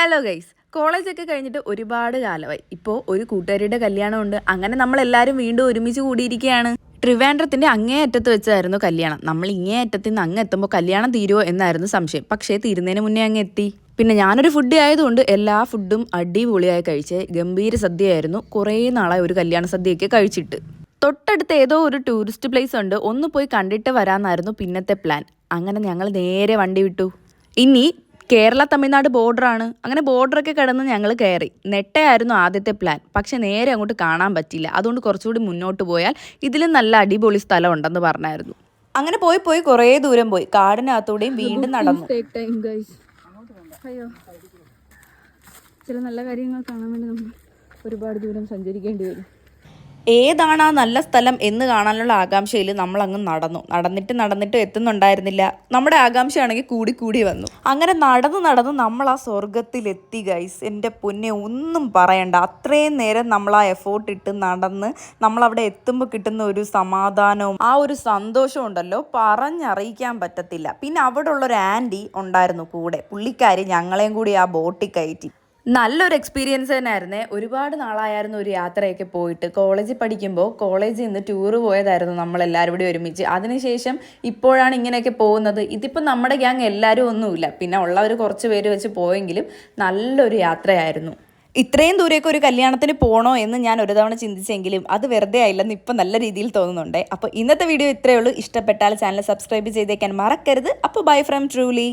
Hello guys, കോളേജൊക്കെ കഴിഞ്ഞിട്ട് ഒരുപാട് കാലമായി. ഇപ്പോൾ ഒരു കൂട്ടുകാരിയുടെ കല്യാണമുണ്ട്. അങ്ങനെ നമ്മളെല്ലാവരും വീണ്ടും ഒരുമിച്ച് കൂടിയിരിക്കുകയാണ്. ട്രിവാൻഡ്രത്തിൻ്റെ അങ്ങേ അറ്റത്ത് വെച്ചായിരുന്നു കല്യാണം. നമ്മൾ ഇങ്ങേ അറ്റത്ത് നിന്ന് അങ്ങ് എത്തുമ്പോൾ കല്യാണം തീരുമോ എന്നായിരുന്നു സംശയം. പക്ഷേ തീരുന്നതിന് മുന്നേ അങ്ങ് എത്തി. പിന്നെ ഞാനൊരു ഫുഡ് ആയതുകൊണ്ട് എല്ലാ ഫുഡും അടിപൊളിയായി കഴിച്ച് ഗംഭീര സദ്യയായിരുന്നു. കുറേ നാളായി ഒരു കല്യാണ സദ്യയൊക്കെ കഴിച്ചിട്ട്. തൊട്ടടുത്ത് ഏതോ ഒരു ടൂറിസ്റ്റ് പ്ലേസ് ഉണ്ട്, ഒന്ന് പോയി കണ്ടിട്ട് വരാമെന്നായിരുന്നു പിന്നത്തെ പ്ലാൻ. അങ്ങനെ ഞങ്ങൾ നേരെ വണ്ടി വിട്ടു. ഇനി കേരള തമിഴ്നാട് ബോർഡറാണ്. അങ്ങനെ ബോർഡറൊക്കെ കടന്ന് ഞങ്ങൾ കയറി. നെട്ടയായിരുന്നു ആദ്യത്തെ പ്ലാൻ. പക്ഷെ നേരെ അങ്ങോട്ട് കാണാൻ പറ്റില്ല. അതുകൊണ്ട് കുറച്ചുകൂടി മുന്നോട്ട് പോയാൽ ഇതിലും നല്ല അടിപൊളി സ്ഥലം ഉണ്ടെന്ന് പറഞ്ഞായിരുന്നു. അങ്ങനെ പോയി കുറേ ദൂരം പോയി. കാടിനകത്തൂടെയും വീണ്ടും നടന്നു. അയ്യോ, ചില നല്ല കാര്യങ്ങൾ കാണാൻ വേണ്ടി നമ്മൾ ഒരുപാട് ദൂരം സഞ്ചരിക്കേണ്ടി വരും. ഏതാണ് ആ നല്ല സ്ഥലം എന്ന് കാണാനുള്ള ആകാംക്ഷയിൽ നമ്മൾ അങ്ങ് നടന്നിട്ട് എത്തുന്നുണ്ടായിരുന്നില്ല. നമ്മുടെ ആകാംക്ഷയാണെങ്കിൽ കൂടി വന്നു. അങ്ങനെ നടന്ന് നമ്മൾ ആ സ്വർഗത്തിലെത്തി ഗൈസ്. എൻ്റെ പൊന്നെ, ഒന്നും പറയണ്ട. അത്രയും നേരം നമ്മൾ ആ എഫോർട്ട് ഇട്ട് നടന്ന് നമ്മളവിടെ എത്തുമ്പോൾ കിട്ടുന്ന ഒരു സമാധാനവും ആ ഒരു സന്തോഷവും ഉണ്ടല്ലോ, പറഞ്ഞറിയിക്കാൻ പറ്റത്തില്ല. പിന്നെ അവിടെ ഉള്ളൊരു ആൻറ്റി ഉണ്ടായിരുന്നു കൂടെ. പുള്ളിക്കാരി ഞങ്ങളെയും കൂടി ആ ബോട്ടിൽ കയറ്റി. നല്ലൊരു എക്സ്പീരിയൻസ് തന്നെയായിരുന്നേ. ഒരുപാട് നാളായിരുന്നു ഒരു യാത്രയൊക്കെ പോയിട്ട്. കോളേജിൽ പഠിക്കുമ്പോൾ കോളേജിൽ നിന്ന് ടൂറ് പോയതായിരുന്നു നമ്മളെല്ലാവരും കൂടി ഒരുമിച്ച്. അതിനുശേഷം ഇപ്പോഴാണ് ഇങ്ങനെയൊക്കെ പോകുന്നത്. ഇതിപ്പോൾ നമ്മുടെ ഗ്യാങ് എല്ലാവരും ഒന്നുമില്ല, പിന്നെ ഉള്ളവർ കുറച്ച് പേര് വെച്ച് പോയെങ്കിലും നല്ലൊരു യാത്രയായിരുന്നു. ഇത്രയും ദൂരേക്ക് ഒരു കല്യാണത്തിന് പോകണോ എന്ന് ഞാൻ ഒരു തവണ ചിന്തിച്ചെങ്കിലും അത് വെറുതെ ആയില്ലെന്ന് ഇപ്പം നല്ല രീതിയിൽ തോന്നുന്നുണ്ട്. അപ്പോൾ ഇന്നത്തെ വീഡിയോ ഇത്രയേ ഉള്ളൂ. ഇഷ്ടപ്പെട്ടാൽ ചാനൽ സബ്സ്ക്രൈബ് ചെയ്തേക്കാൻ മറക്കരുത്. അപ്പോൾ ബൈ ഫ്രം ട്രൂലി.